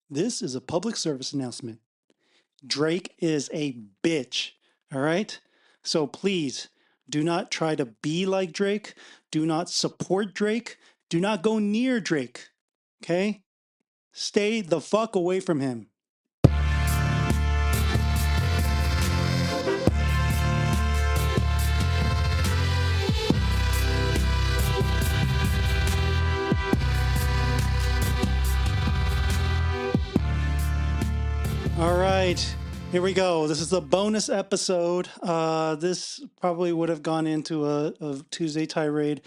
This is a public service announcement. Drake is a bitch. All right. So please do not try to be like Drake. Do not support Drake. Do not go near Drake. Okay. Stay the fuck away from him. All right. Here we go. This is a bonus episode. This probably would have gone into a Tuesday tirade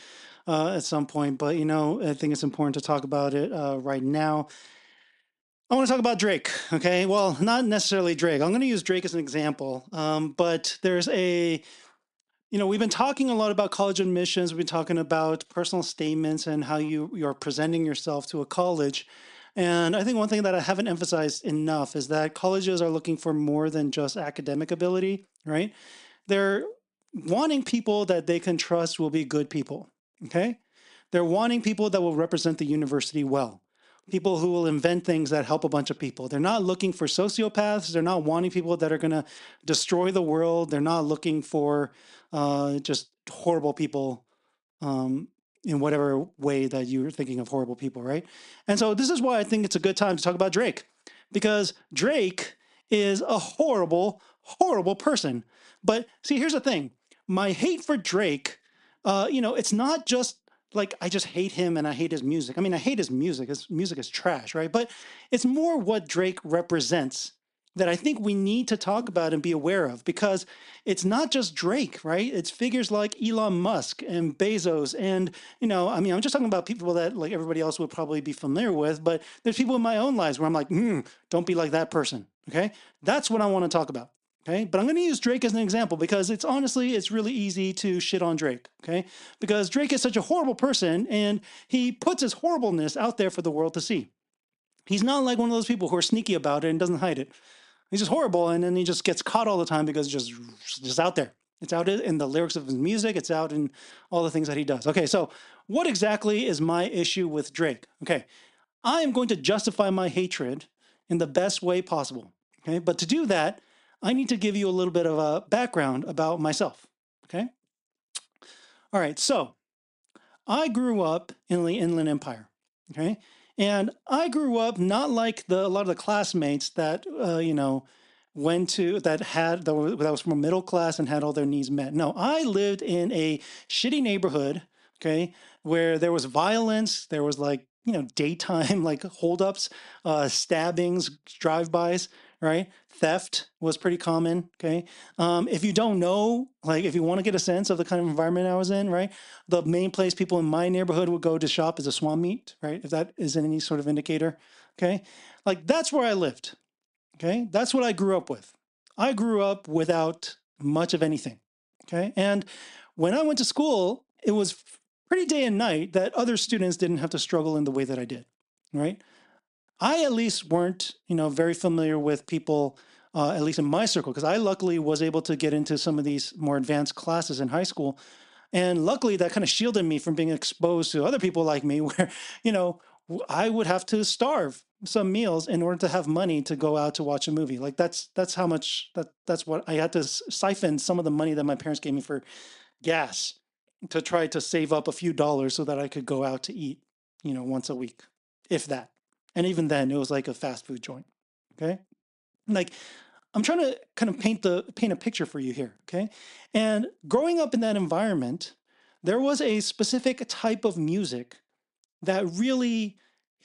at some point, but I think it's important to talk about it right now. I want to talk about Drake. Okay. Well, not necessarily Drake. I'm going to use Drake as an example. But there's we've been talking a lot about college admissions. We've been talking about personal statements and how you're presenting yourself to a college. And I think one thing that I haven't emphasized enough is that colleges are looking for more than just academic ability, right? They're wanting people that they can trust will be good people. Okay. They're wanting people that will represent the university well, people who will invent things that help a bunch of people. They're not looking for sociopaths. They're not wanting people that are going to destroy the world. They're not looking for just horrible people in whatever way that you're thinking of horrible people, right? And so this is why I think it's a good time to talk about Drake, because Drake is a horrible, horrible person. But see, here's the thing: my hate for Drake, it's not just like I just hate him and I hate his music. I mean, I hate his music. His music is trash, right? But it's more what Drake represents that I think we need to talk about and be aware of, because it's not just Drake, right? It's figures like Elon Musk and Bezos. And, I'm just talking about people that like everybody else would probably be familiar with, but there's people in my own lives where I'm like, don't be like that person. Okay. That's what I want to talk about. Okay. But I'm going to use Drake as an example because it's really easy to shit on Drake. Okay. Because Drake is such a horrible person and he puts his horribleness out there for the world to see. He's not like one of those people who are sneaky about it and doesn't hide it. He's just horrible, and then he just gets caught all the time because it's just out there. It's out in the lyrics of his music. It's out in all the things that he does. Okay, so what exactly is my issue with Drake? Okay, I am going to justify my hatred in the best way possible. Okay, but to do that, I need to give you a little bit of a background about myself. Okay, all right. So I grew up in the Inland Empire. Okay, and I grew up not like a lot of the classmates that went to that was from a middle class and had all their needs met. No, I lived in a shitty neighborhood. Okay, where there was violence, there was like daytime like holdups, stabbings, drive-bys, right? Theft was pretty common. Okay, if you don't know, like if you want to get a sense of the kind of environment I was in, right? The main place people in my neighborhood would go to shop is a Swam Meet, right? If that is any sort of indicator, okay? Like that's where I lived, okay? That's what I grew up with. I grew up without much of anything, okay? And when I went to school, it was pretty day and night that other students didn't have to struggle in the way that I did, right? I at least weren't, very familiar with people, at least in my circle, because I luckily was able to get into some of these more advanced classes in high school. And luckily, that kind of shielded me from being exposed to other people like me, where, I would have to starve some meals in order to have money to go out to watch a movie. Like that's how much that's what I had to siphon some of the money that my parents gave me for gas to try to save up a few dollars so that I could go out to eat, once a week, if that. And even then, it was like a fast food joint. Okay, like I'm trying to kind of paint a picture for you here, okay? And growing up in that environment, there was a specific type of music that really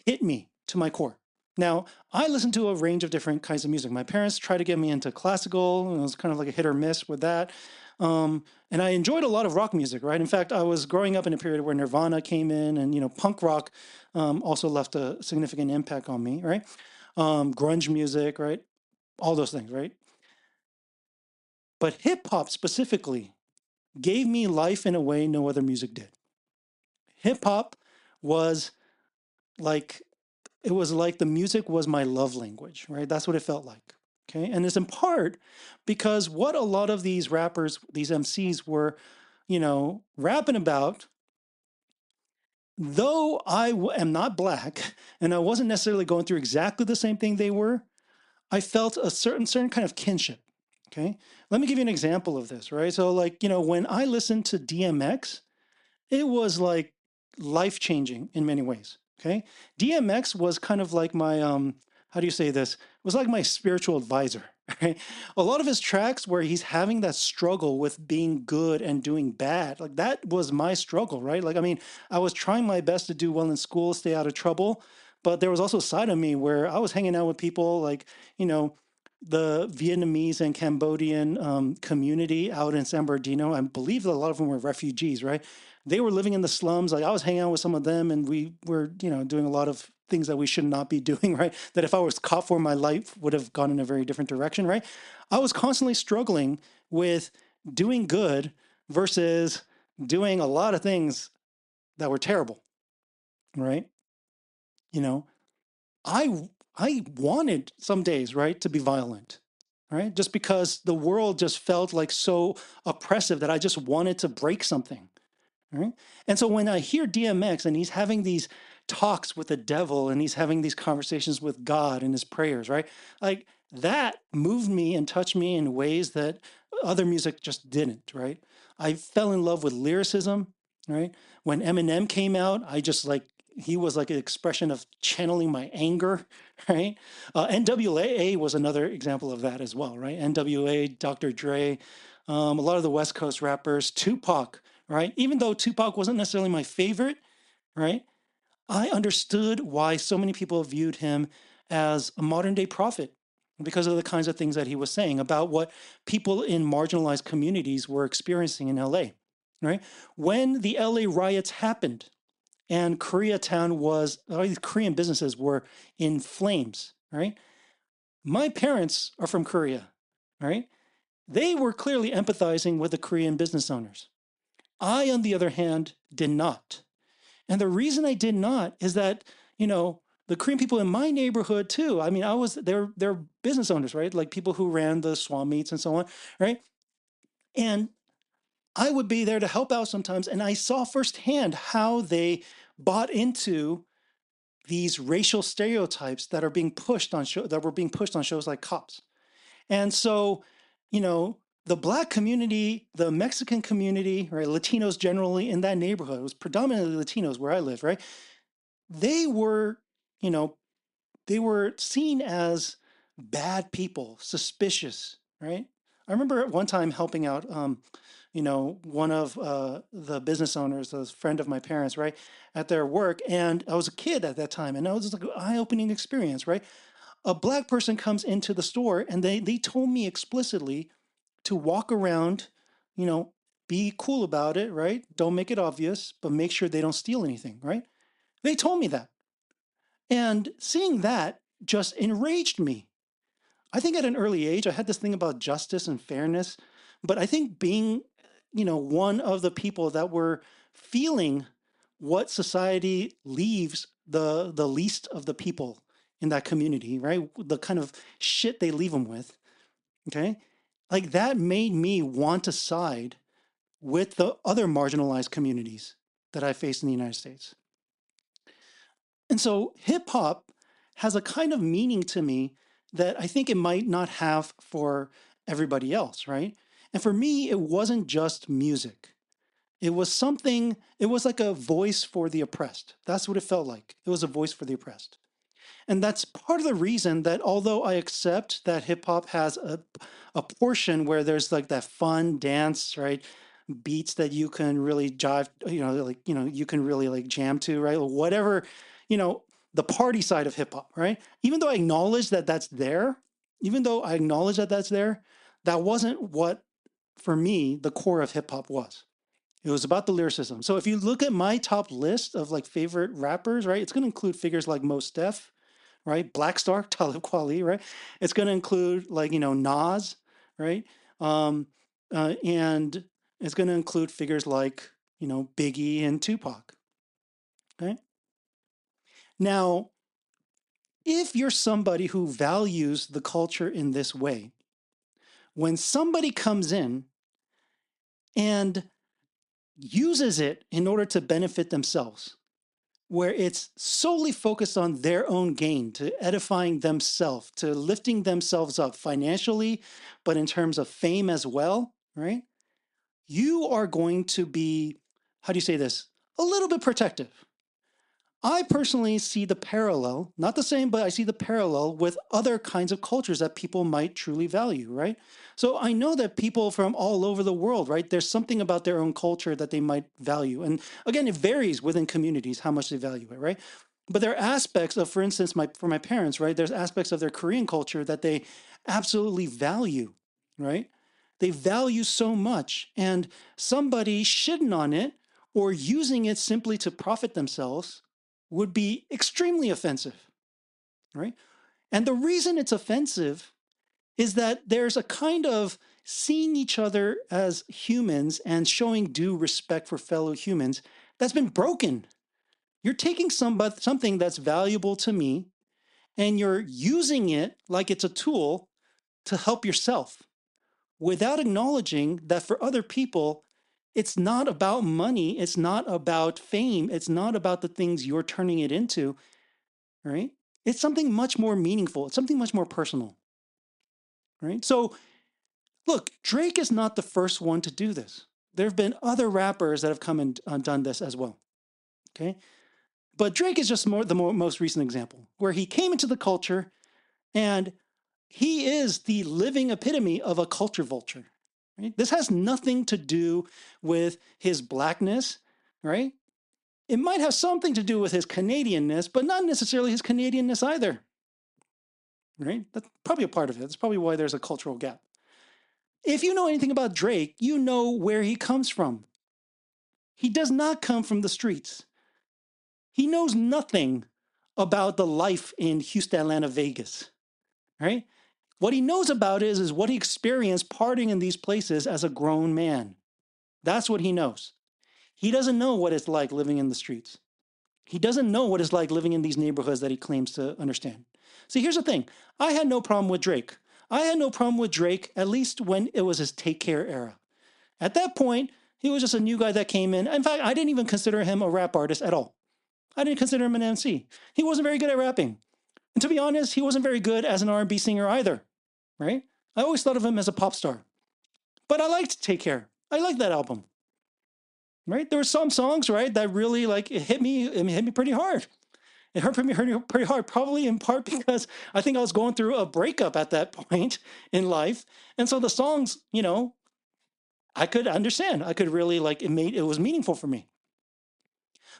hit me to my core. Now, I listened to a range of different kinds of music. My parents tried to get me into classical, and it was kind of like a hit or miss with that. And I enjoyed a lot of rock music, right? In fact, I was growing up in a period where Nirvana came in, and punk rock also left a significant impact on me, right? Grunge music, right? All those things, right? But hip hop specifically gave me life in a way no other music did. Hip hop was like, it was like the music was my love language, right? That's what it felt like. Okay. And it's in part because what a lot of these rappers, these MCs were, rapping about, though am not black and I wasn't necessarily going through exactly the same thing they were, I felt a certain kind of kinship. Okay. Let me give you an example of this, right? So, like, when I listened to DMX, it was like life changing in many ways. Okay. DMX was kind of like my, how do you say this? It was like my spiritual advisor. Right. A lot of his tracks where he's having that struggle with being good and doing bad, like that was my struggle, right? Like, I mean, I was trying my best to do well in school, stay out of trouble, but there was also a side of me where I was hanging out with people like, you know, the Vietnamese and Cambodian community out in San Bernardino. I believe that a lot of them were refugees, right? They were living in the slums. Like I was hanging out with some of them, and we were, doing a lot of things that we should not be doing, right? That if I was caught for, my life would have gone in a very different direction, right? I was constantly struggling with doing good versus doing a lot of things that were terrible, right? You know, I wanted some days, right, to be violent, right? Just because the world just felt like so oppressive that I just wanted to break something. Right. And so when I hear DMX and he's having these talks with the devil and he's having these conversations with God in his prayers, right? Like that moved me and touched me in ways that other music just didn't, right? I fell in love with lyricism, right? When Eminem came out, I just like, he was like an expression of channeling my anger, right? NWA was another example of that as well, right? NWA, Dr. Dre, a lot of the West Coast rappers, Tupac, right? Even though Tupac wasn't necessarily my favorite, right? I understood why so many people viewed him as a modern day prophet because of the kinds of things that he was saying about what people in marginalized communities were experiencing in LA, right? When the LA riots happened and Koreatown was, all these Korean businesses were in flames, right? My parents are from Korea, right? They were clearly empathizing with the Korean business owners. I, on the other hand, did not. And the reason I did not is that, the Korean people in my neighborhood too. I mean, they're business owners, right? Like people who ran the swap meets and so on, right? And I would be there to help out sometimes. And I saw firsthand how they bought into these racial stereotypes that are being pushed on that were being pushed on shows like Cops. And so, the Black community, the Mexican community, right, Latinos generally in that neighborhood, it was predominantly Latinos where I lived, right? They were, you know, they were seen as bad people, suspicious, right? I remember at one time helping out, one of the business owners, a friend of my parents, right, at their work. And I was a kid at that time, and it was like an eye-opening experience, right? A Black person comes into the store and they told me explicitly to walk around, you know, be cool about it, right? Don't make it obvious, but make sure they don't steal anything, right? They told me that. And seeing that just enraged me. I think at an early age, I had this thing about justice and fairness, but I think being, one of the people that were feeling what society leaves the least of the people in that community, right? The kind of shit they leave them with, okay? Like that made me want to side with the other marginalized communities that I face in the United States. And so hip hop has a kind of meaning to me that I think it might not have for everybody else, right? And for me, it wasn't just music. It was something, it was like a voice for the oppressed. That's what it felt like. It was a voice for the oppressed. And that's part of the reason that although I accept that hip hop has a portion where there's like that fun dance, right? Beats that you can really jive, you can really like jam to, right? Or whatever, you know, the party side of hip hop, right? Even though I acknowledge that that's there, even though I acknowledge that that's there, that wasn't what, for me, the core of hip hop was. It was about the lyricism. So if you look at my top list of like favorite rappers, right, it's going to include figures like Mos Def, right? Black Star, Talib Kweli, right? It's going to include like, Nas, right? Um, and it's going to include figures like, Biggie and Tupac, okay? Now, if you're somebody who values the culture in this way, when somebody comes in and uses it in order to benefit themselves, where it's solely focused on their own gain, to edifying themselves, to lifting themselves up financially, but in terms of fame as well, right? You are going to be, how do you say this? A little bit protective. I personally see the parallel, not the same, but I see the parallel with other kinds of cultures that people might truly value, right? So I know that people from all over the world, right? There's something about their own culture that they might value. And again, it varies within communities how much they value it, right? But there are aspects of, for instance, for my parents, right? There's aspects of their Korean culture that they absolutely value, right? They value so much. And somebody shitting on it or using it simply to profit themselves would be extremely offensive, right? And the reason it's offensive is that there's a kind of seeing each other as humans and showing due respect for fellow humans that's been broken. You're taking something that's valuable to me and you're using it like it's a tool to help yourself without acknowledging that for other people, it's not about money, it's not about fame, it's not about the things you're turning it into, right? It's something much more meaningful. It's something much more personal, right? So, look, Drake is not the first one to do this. There have been other rappers that have come and done this as well. Okay, but Drake is just most recent example where he came into the culture and he is the living epitome of a culture vulture. Right? This has nothing to do with his blackness, right? It might have something to do with his Canadianness, but not necessarily his Canadianness either. Right? That's probably a part of it. That's probably why there's a cultural gap. If you know anything about Drake, you know where he comes from. He does not come from the streets. He knows nothing about the life in Houston, Atlanta, Vegas, right? What he knows about is what he experienced partying in these places as a grown man. That's what he knows. He doesn't know what it's like living in the streets. He doesn't know what it's like living in these neighborhoods that he claims to understand. See, here's the thing. I had no problem with Drake. I had no problem with Drake, at least when it was his Take Care era. At that point, he was just a new guy that came in. In fact, I didn't even consider him a rap artist at all. I didn't consider him an MC. He wasn't very good at rapping. And to be honest, he wasn't very good as an R&B singer either, right? I always thought of him as a pop star. But I liked Take Care. I liked that album, right? There were some songs, right, that really it hit me pretty hard. It hurt me pretty hard, probably in part because I think I was going through a breakup at that point in life. And so the songs, I could understand. I could really it was meaningful for me.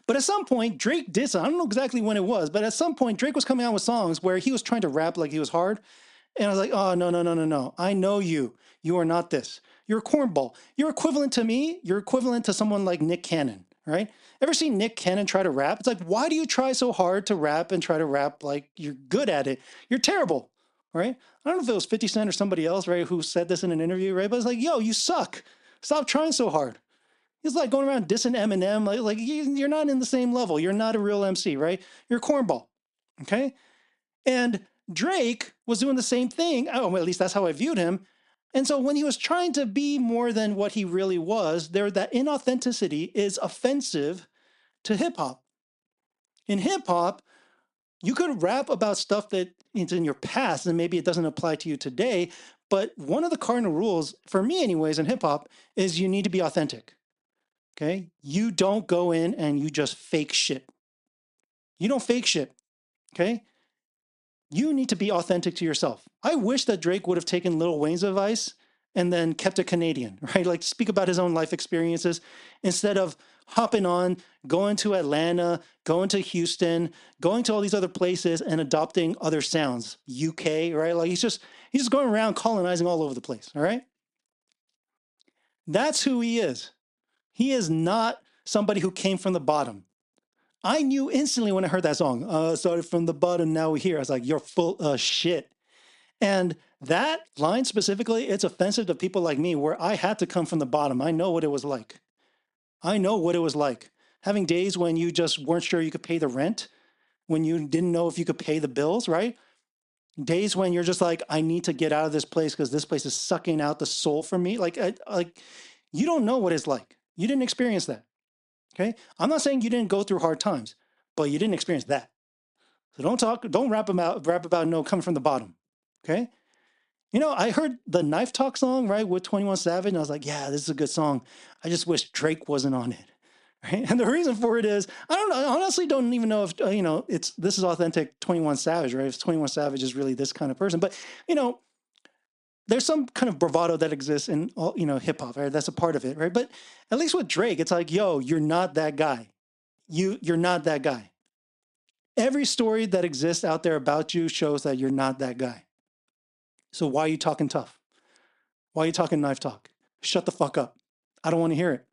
But at some point, Drake did something. I don't know exactly when it was, but at some point, Drake was coming out with songs where he was trying to rap like he was hard. And I was like, oh, no, no, no, no, no. I know you. You are not this. You're a cornball. You're equivalent to me. You're equivalent to someone like Nick Cannon, right? Ever seen Nick Cannon try to rap? It's like, why do you try so hard to rap and try to rap like you're good at it? You're terrible, right? I don't know if it was 50 Cent or somebody else, right, who said this in an interview, right? But it's like, yo, you suck. Stop trying so hard. He's like going around dissing Eminem, like you're not in the same level. You're not a real MC, right? You're a cornball, okay? And Drake was doing the same thing. Oh, well, at least that's how I viewed him. And so when he was trying to be more than what he really was, that inauthenticity is offensive to hip hop. In hip hop, you could rap about stuff that is in your past and maybe it doesn't apply to you today. But one of the cardinal rules, for me anyways, in hip hop is you need to be authentic. Okay? You don't go in and you just fake shit. You don't fake shit. Okay? You need to be authentic to yourself. I wish that Drake would have taken Lil Wayne's advice and then kept it Canadian, right? Like speak about his own life experiences instead of hopping on, going to Atlanta, going to Houston, going to all these other places and adopting other sounds. UK, right? Like he's just going around colonizing all over the place, all right? That's who he is. He is not somebody who came from the bottom. I knew instantly when I heard that song, started from the bottom, now we're here. I was like, you're full of shit. And that line specifically, it's offensive to people like me where I had to come from the bottom. I know what it was like. I know what it was like. Having days when you just weren't sure you could pay the rent, when you didn't know if you could pay the bills, right? Days when you're just like, I need to get out of this place because this place is sucking out the soul from me. Like you don't know what it's like. You didn't experience that. Okay. I'm not saying you didn't go through hard times, but you didn't experience that. So don't rap about no coming from the bottom. Okay. You know, I heard the Knife Talk song, right, with 21 Savage, and I was like, yeah, this is a good song. I just wish Drake wasn't on it. Right. And the reason for it is, I don't know, I honestly don't even know if, this is authentic 21 Savage, right? If 21 Savage is really this kind of person. But, you know, there's some kind of bravado that exists in all, hip hop, right? That's a part of it, right? But at least with Drake, it's like, yo, you're not that guy. You're not that guy. Every story that exists out there about you shows that you're not that guy. So why are you talking tough? Why are you talking knife talk? Shut the fuck up. I don't want to hear it.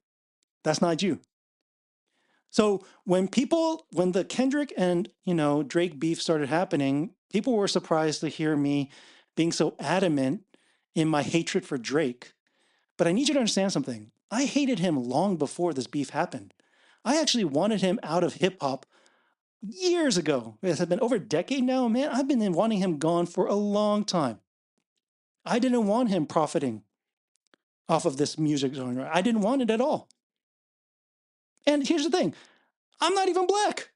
That's not you. So when the Kendrick and, Drake beef started happening, people were surprised to hear me being so adamant in my hatred for Drake. But I need you to understand something. I hated him long before this beef happened. I actually wanted him out of hip hop years ago. It has been over a decade now, man. I've been wanting him gone for a long time. I didn't want him profiting off of this music genre. I didn't want it at all. And here's the thing. I'm not even black.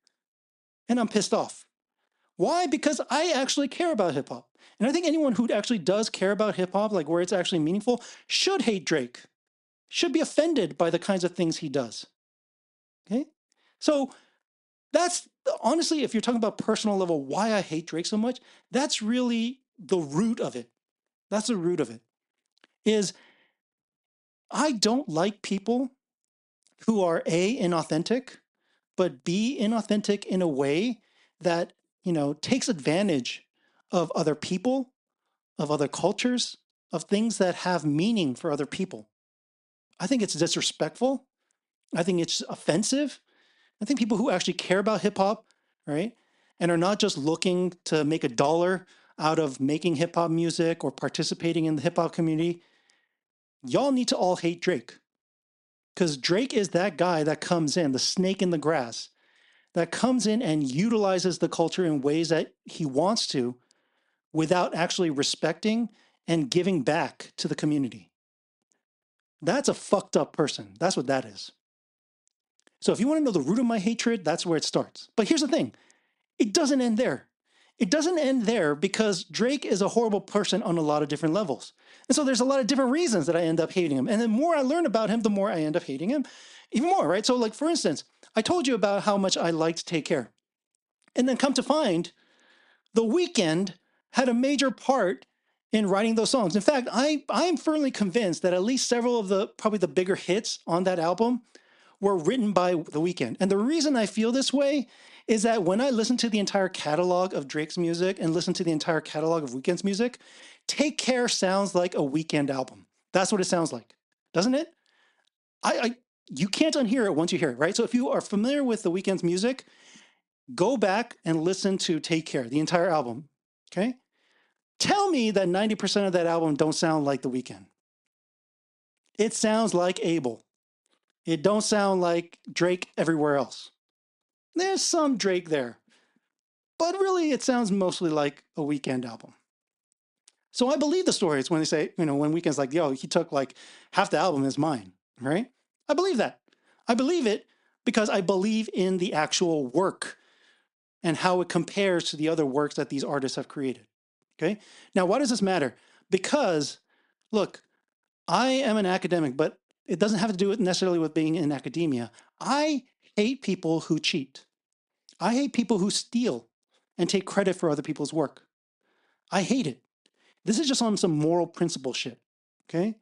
And I'm pissed off. Why? Because I actually care about hip hop. And I think anyone who actually does care about hip hop, like where it's actually meaningful, should hate Drake, should be offended by the kinds of things he does. Okay? So that's honestly, if you're talking about personal level, why I hate Drake so much, that's really the root of it. That's the root of it. Is I don't like people who are A, inauthentic, but B, inauthentic in a way that, takes advantage of other people, of other cultures, of things that have meaning for other people. I think it's disrespectful. I think it's offensive. I think people who actually care about hip hop, right, and are not just looking to make a dollar out of making hip hop music or participating in the hip hop community, y'all need to all hate Drake. Because Drake is that guy that comes in, the snake in the grass, that comes in and utilizes the culture in ways that he wants to without actually respecting and giving back to the community. That's a fucked up person. That's what that is. So if you want to know the root of my hatred, that's where it starts. But here's the thing. It doesn't end there. It doesn't end there because Drake is a horrible person on a lot of different levels. And so there's a lot of different reasons that I end up hating him. And the more I learn about him, the more I end up hating him even more, right? So like, for instance, I told you about how much I liked Take Care. And then come to find, The Weeknd had a major part in writing those songs. In fact, I'm firmly convinced that at least several of probably the bigger hits on that album were written by The Weeknd. And the reason I feel this way is that when I listen to the entire catalog of Drake's music and listen to the entire catalog of Weeknd's music, Take Care sounds like a Weeknd album. That's what it sounds like, doesn't it? You can't unhear it once you hear it, right? So if you are familiar with The Weeknd's music, go back and listen to Take Care, the entire album, okay? Tell me that 90% of that album don't sound like The Weeknd. It sounds like Abel. It don't sound like Drake everywhere else. There's some Drake there, but really it sounds mostly like a Weeknd album. So I believe the stories when they say, when Weeknd's like, yo, he took like half the album is mine, right? I believe that. I believe it because I believe in the actual work and how it compares to the other works that these artists have created. Okay. Now, why does this matter? Because, look, I am an academic, but it doesn't have to do necessarily with being in academia. I hate people who cheat. I hate people who steal and take credit for other people's work. I hate it. This is just on some moral principle shit. Okay.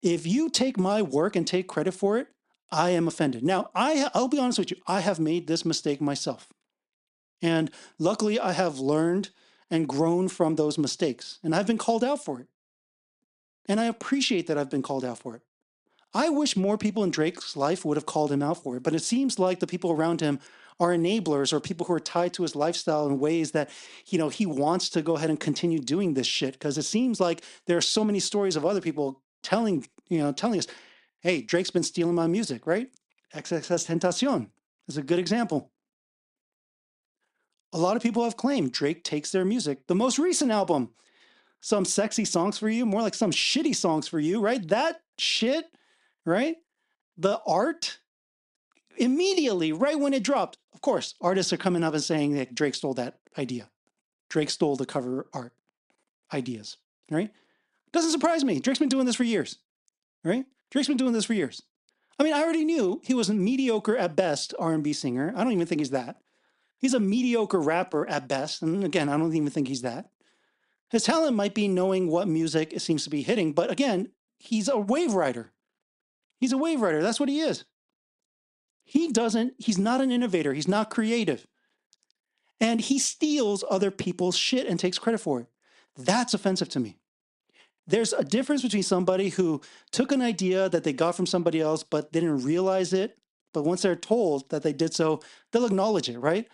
If you take my work and take credit for it, I am offended. Now, I'll be honest with you. I have made this mistake myself. And luckily, I have learned and grown from those mistakes. And I've been called out for it. And I appreciate that I've been called out for it. I wish more people in Drake's life would have called him out for it. But it seems like the people around him are enablers or people who are tied to his lifestyle in ways that, he wants to go ahead and continue doing this shit. Because it seems like there are so many stories of other people telling us, hey, Drake's been stealing my music, right? XXS Tentacion is a good example. A lot of people have claimed Drake takes their music. The most recent album, Some Sexy Songs for You, more like Some Shitty Songs for You, right? That shit, right? The art, immediately, right when it dropped, of course, artists are coming up and saying that Drake stole that idea. Drake stole the cover art ideas, right? Doesn't surprise me. Drake's been doing this for years, right? Drake's been doing this for years. I mean, I already knew he was a mediocre at best R&B singer. I don't even think he's that. He's a mediocre rapper at best. And again, I don't even think he's that. His talent might be knowing what music it seems to be hitting. But again, he's a wave rider. He's a wave rider. That's what he is. He's not an innovator. He's not creative. And he steals other people's shit and takes credit for it. That's offensive to me. There's a difference between somebody who took an idea that they got from somebody else, but didn't realize it. But once they're told that they did so, they'll acknowledge it, right?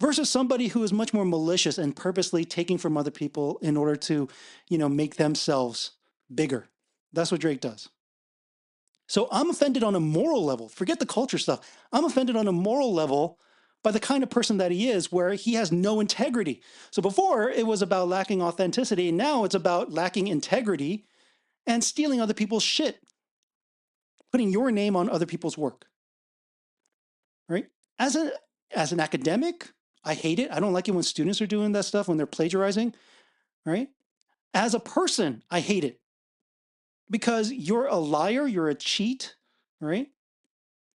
Versus somebody who is much more malicious and purposely taking from other people in order to, make themselves bigger. That's what Drake does. So I'm offended on a moral level. Forget the culture stuff. I'm offended on a moral level by the kind of person that he is, where he has no integrity. So before it was about lacking authenticity. Now it's about lacking integrity and stealing other people's shit, putting your name on other people's work, right? As an academic, I hate it. I don't like it when students are doing that stuff, when they're plagiarizing, right? As a person, I hate it because you're a liar, you're a cheat, right?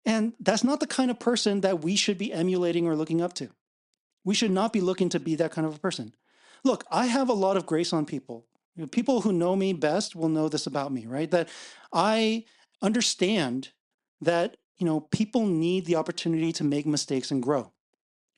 And that's not the kind of person that we should be emulating or looking up to. We should not be looking to be that kind of a person. Look, I have a lot of grace on people. People who know me best will know this about me, right? That I understand that, people need the opportunity to make mistakes and grow.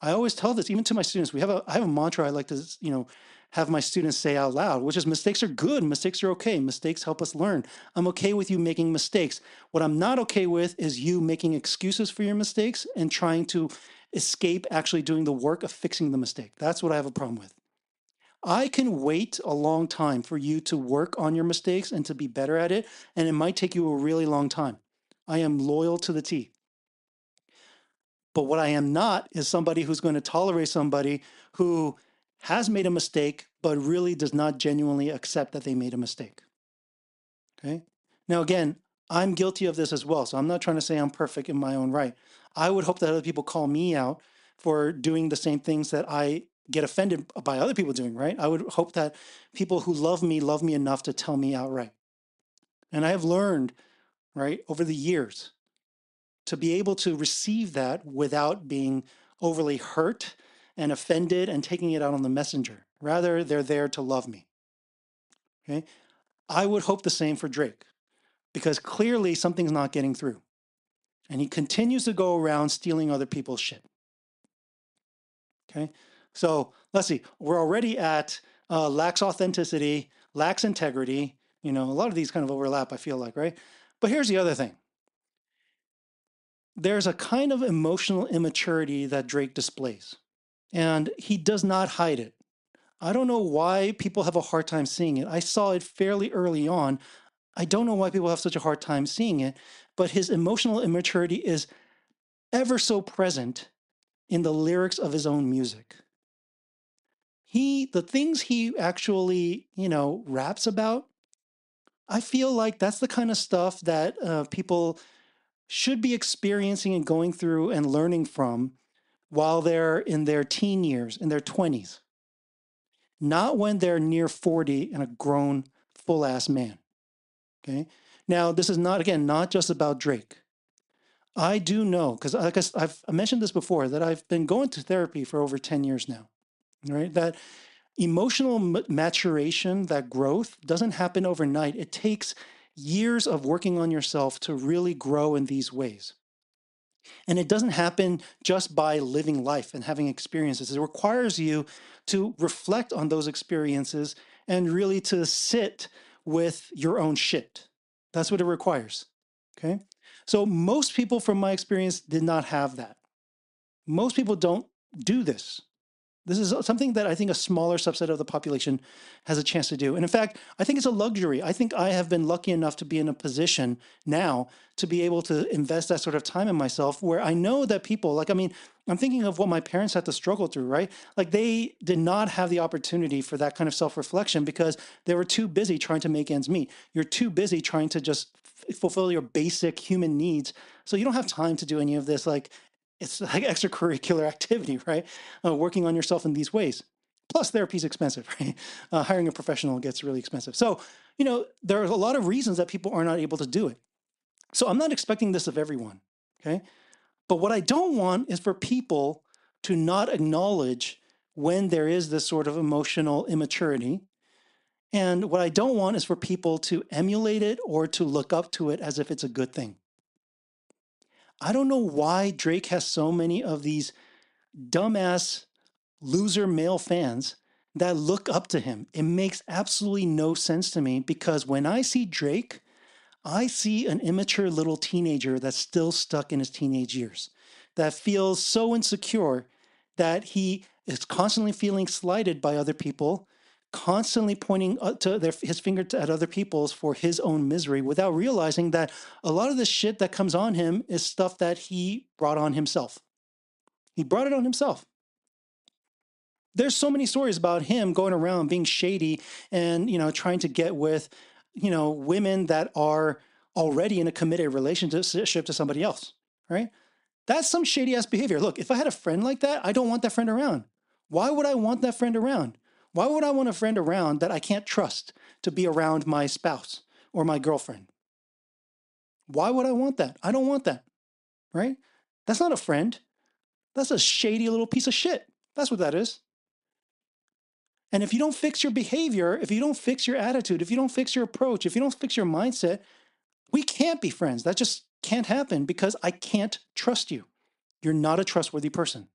I always tell this even to my students. I have a mantra I like to, have my students say out loud, which is mistakes are good, mistakes are okay, mistakes help us learn. I'm okay with you making mistakes. What I'm not okay with is you making excuses for your mistakes and trying to escape actually doing the work of fixing the mistake. That's what I have a problem with. I can wait a long time for you to work on your mistakes and to be better at it, and it might take you a really long time. I am loyal to the T. But what I am not is somebody who's going to tolerate somebody who has made a mistake, but really does not genuinely accept that they made a mistake. Okay. Now, again, I'm guilty of this as well. So I'm not trying to say I'm perfect in my own right. I would hope that other people call me out for doing the same things that I get offended by other people doing, right? I would hope that people who love me enough to tell me outright. And I have learned, right, over the years to be able to receive that without being overly hurt and offended and taking it out on the messenger. Rather, they're there to love me. Okay. I would hope the same for Drake, because clearly something's not getting through. And he continues to go around stealing other people's shit. Okay. So let's see. We're already at lacks authenticity, lacks integrity. A lot of these kind of overlap, I feel like, right? But here's the other thing. There's a kind of emotional immaturity that Drake displays, and he does not hide it. I don't know why people have a hard time seeing it. I saw it fairly early on. I don't know why people have such a hard time seeing it, but his emotional immaturity is ever so present in the lyrics of his own music. The things he actually, raps about, I feel like that's the kind of stuff that people should be experiencing and going through and learning from while they're in their teen years, in their 20s. Not when they're near 40 and a grown, full-ass man. Okay? Now, this is not just about Drake. I do know, because I've mentioned this before, that I've been going to therapy for over 10 years now, right? That emotional maturation, that growth doesn't happen overnight. It takes years of working on yourself to really grow in these ways. And it doesn't happen just by living life and having experiences. It requires you to reflect on those experiences and really to sit with your own shit. That's what it requires. Okay. So most people from my experience did not have that. Most people don't do this. This is something that I think a smaller subset of the population has a chance to do. And in fact, I think it's a luxury. I think I have been lucky enough to be in a position now to be able to invest that sort of time in myself, where I know that people, I'm thinking of what my parents had to struggle through, right? Like, they did not have the opportunity for that kind of self-reflection because they were too busy trying to make ends meet. You're too busy trying to just fulfill your basic human needs. So you don't have time to do any of this. Like it's like extracurricular activity, right? Working on yourself in these ways. Plus, therapy is expensive, right? Hiring a professional gets really expensive. So, there are a lot of reasons that people are not able to do it. So I'm not expecting this of everyone. Okay. But what I don't want is for people to not acknowledge when there is this sort of emotional immaturity. And what I don't want is for people to emulate it or to look up to it as if it's a good thing. I don't know why Drake has so many of these dumbass loser male fans that look up to him. It makes absolutely no sense to me because when I see Drake, I see an immature little teenager that's still stuck in his teenage years, that feels so insecure that he is constantly feeling slighted by other people, constantly pointing his finger at other people's for his own misery without realizing that a lot of the shit that comes on him is stuff that he brought on himself. He brought it on himself. There's so many stories about him going around being shady and, trying to get with, women that are already in a committed relationship to somebody else, right? That's some shady ass behavior. Look, if I had a friend like that, I don't want that friend around. Why would I want that friend around? Why would I want a friend around that I can't trust to be around my spouse or my girlfriend? Why would I want that? I don't want that, right? That's not a friend. That's a shady little piece of shit. That's what that is. And if you don't fix your behavior, if you don't fix your attitude, if you don't fix your approach, if you don't fix your mindset, we can't be friends. That just can't happen because I can't trust you. You're not a trustworthy person.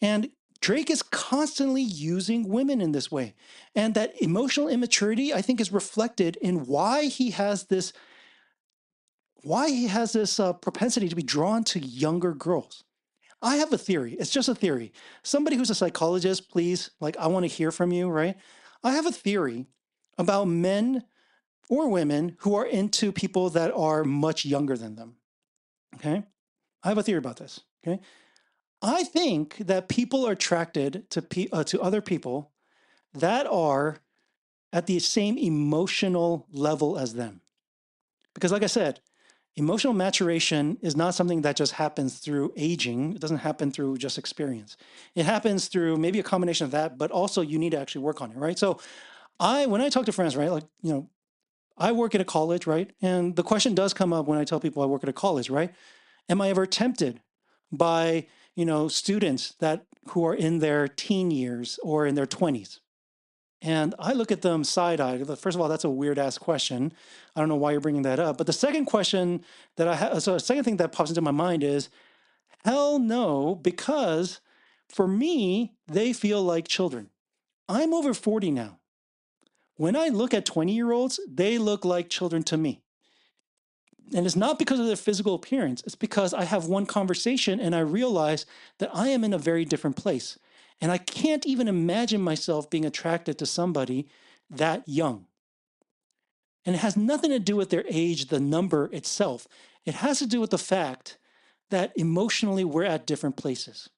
And Drake is constantly using women in this way. And that emotional immaturity, I think, is reflected in why he has this propensity to be drawn to younger girls. I have a theory. It's just a theory. Somebody who's a psychologist, please, I want to hear from you, right? I have a theory about men or women who are into people that are much younger than them. Okay. I have a theory about this. Okay. I think that people are attracted to other people that are at the same emotional level as them. Because, like I said, emotional maturation is not something that just happens through aging. It doesn't happen through just experience. It happens through maybe a combination of that, but also you need to actually work on it, right? So when I talk to friends, right, I work at a college, right? And the question does come up when I tell people I work at a college, right? Am I ever tempted by, students who are in their teen years or in their 20s? And I look at them side-eyed. First of all, that's a weird ass question. I don't know why you're bringing that up. But the second question that the second thing that pops into my mind is, hell no, because for me, they feel like children. I'm over 40 now. When I look at 20-year-olds, they look like children to me. And it's not because of their physical appearance. It's because I have one conversation and I realize that I am in a very different place. And I can't even imagine myself being attracted to somebody that young. And it has nothing to do with their age, the number itself. It has to do with the fact that emotionally we're at different places.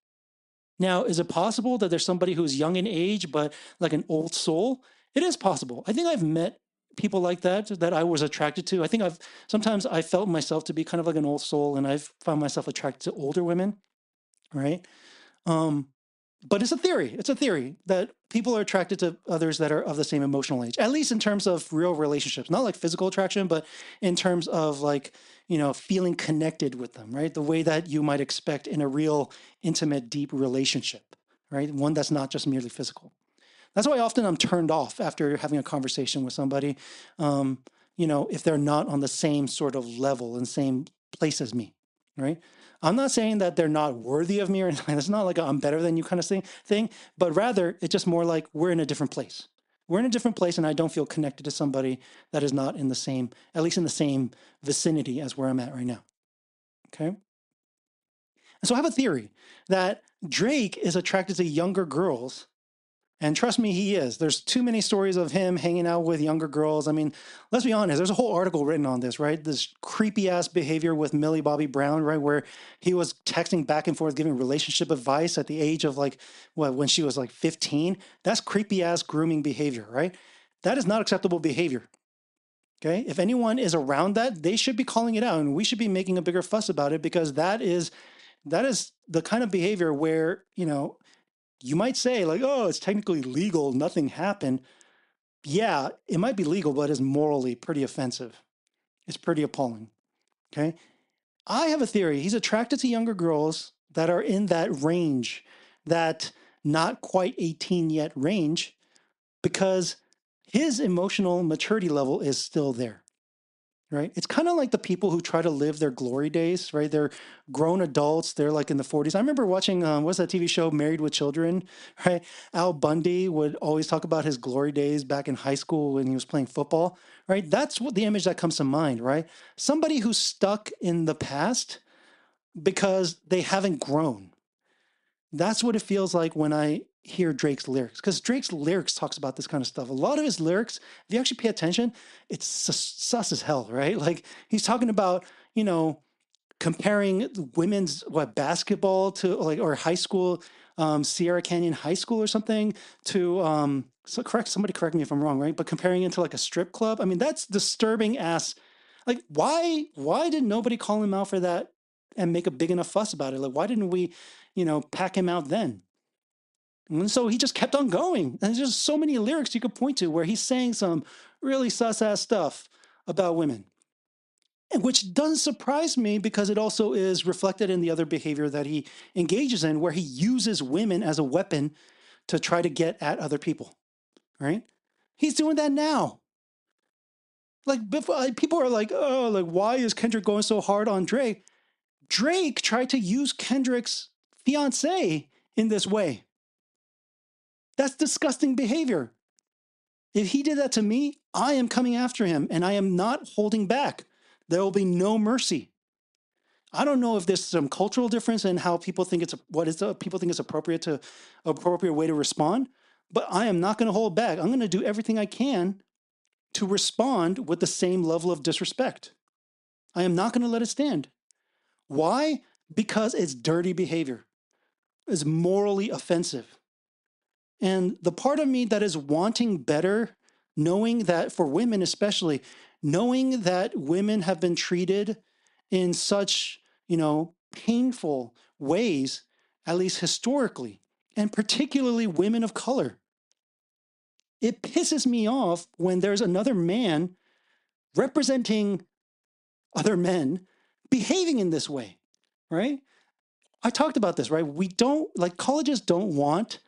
Now, is it possible that there's somebody who's young in age, but like an old soul? It is possible. I think I've met people like that I was attracted to. I think sometimes I felt myself to be kind of like an old soul, and I've found myself attracted to older women, right? But it's a theory. It's a theory that people are attracted to others that are of the same emotional age, at least in terms of real relationships, not like physical attraction, but in terms of feeling connected with them, right? The way that you might expect in a real intimate, deep relationship, right? One that's not just merely physical. That's why often I'm turned off after having a conversation with somebody, if they're not on the same sort of level and same place as me, right? I'm not saying that they're not worthy of me or anything. It's not like I'm better than you kind of thing, but rather it's just more like we're in a different place. We're in a different place and I don't feel connected to somebody that is not in the same, at least in the same vicinity as where I'm at right now. Okay. And so I have a theory that Drake is attracted to younger girls. And trust me, he is. There's too many stories of him hanging out with younger girls. I mean, let's be honest, there's a whole article written on this, right? This creepy ass behavior with Millie Bobby Brown, right? Where he was texting back and forth, giving relationship advice at the age of when she was 15. That's creepy ass grooming behavior, right? That is not acceptable behavior. Okay. If anyone is around that, they should be calling it out and we should be making a bigger fuss about it because that is the kind of behavior where, you might say like, oh, it's technically legal, nothing happened. Yeah, it might be legal, but it's morally pretty offensive. It's pretty appalling. Okay. I have a theory. He's attracted to younger girls that are in that range, that not quite 18 yet range, because his emotional maturity level is still there. Right. It's kind of like the people who try to live their glory days, right? They're grown adults. They're like in the 40s. I remember watching, what's that TV show, Married with Children, right? Al Bundy would always talk about his glory days back in high school when he was playing football, right? That's what the image that comes to mind, right? Somebody who's stuck in the past because they haven't grown. That's what it feels like when I hear Drake's lyrics, because Drake's lyrics talks about this kind of stuff. A lot of his lyrics, if you actually pay attention, it's sus as hell, right? Like he's talking about, comparing women's basketball to like or high school, Sierra Canyon High School or something to somebody correct me if I'm wrong, right? But comparing it to like a strip club, I mean that's disturbing ass. Like why did nobody call him out for that and make a big enough fuss about it? Like why didn't we, pack him out then? And so he just kept on going. And there's just so many lyrics you could point to where he's saying some really sus ass stuff about women. And which doesn't surprise me because it also is reflected in the other behavior that he engages in, where he uses women as a weapon to try to get at other people, right? He's doing that now. Like before, people are like, oh, like why is Kendrick going so hard on Drake? Drake tried to use Kendrick's fiance in this way. That's disgusting behavior. If he did that to me, I am coming after him and I am not holding back. There will be no mercy. I don't know if there's some cultural difference in how people think people think is appropriate way to respond, but I am not going to hold back. I'm going to do everything I can to respond with the same level of disrespect. I am not going to let it stand. Why? Because it's dirty behavior. It's morally offensive. And the part of me that is wanting better, knowing that for women especially, knowing that women have been treated in such, painful ways, at least historically, and particularly women of color. It pisses me off when there's another man representing other men behaving in this way, right? I talked about this, right? We don't, like, colleges don't want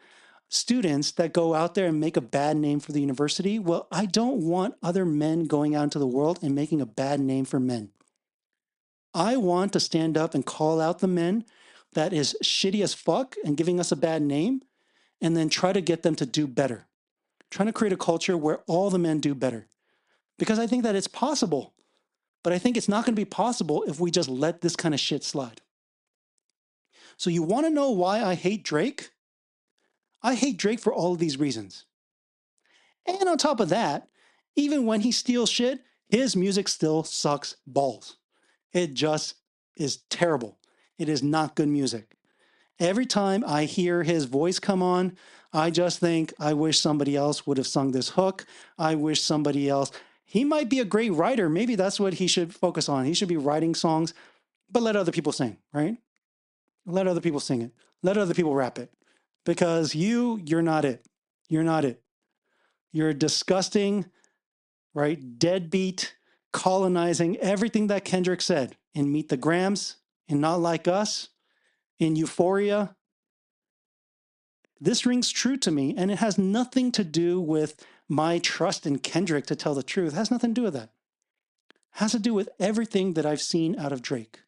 students that go out there and make a bad name for the university. Well, I don't want other men going out into the world and making a bad name for men. I want to stand up and call out the men that is shitty as fuck and giving us a bad name, and then try to get them to do better. Trying to create a culture where all the men do better. Because I think that it's possible. But I think it's not going to be possible if we just let this kind of shit slide. So you want to know why I hate Drake? I hate Drake for all of these reasons. And on top of that, even when he steals shit, his music still sucks balls. It just is terrible. It is not good music. Every time I hear his voice come on, I just think, I wish somebody else would have sung this hook. I wish somebody else. He might be a great writer. Maybe that's what he should focus on. He should be writing songs, but let other people sing, right? Let other people sing it. Let other people rap it. Because you're not it. You're not it. You're disgusting, right? Deadbeat, colonizing everything that Kendrick said in Meet the Grams, in Not Like Us, in Euphoria. This rings true to me, and it has nothing to do with my trust in Kendrick to tell the truth. It has nothing to do with that. It has to do with everything that I've seen out of Drake.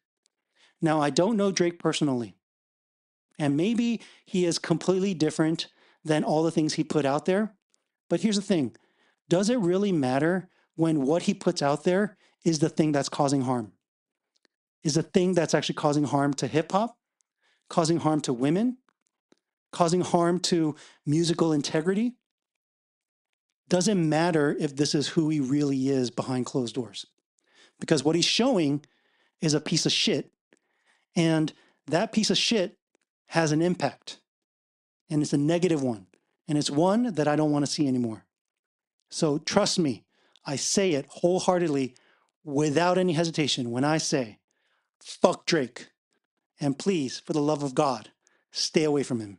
Now, I don't know Drake personally, and maybe he is completely different than all the things he put out there. But here's the thing. Does it really matter when what he puts out there is the thing that's causing harm? Is the thing that's actually causing harm to hip hop, causing harm to women, causing harm to musical integrity? Doesn't matter if this is who he really is behind closed doors. Because what he's showing is a piece of shit. And that piece of shit has an impact. And it's a negative one. And it's one that I don't want to see anymore. So trust me, I say it wholeheartedly without any hesitation when I say, fuck Drake. And please, for the love of God, stay away from him.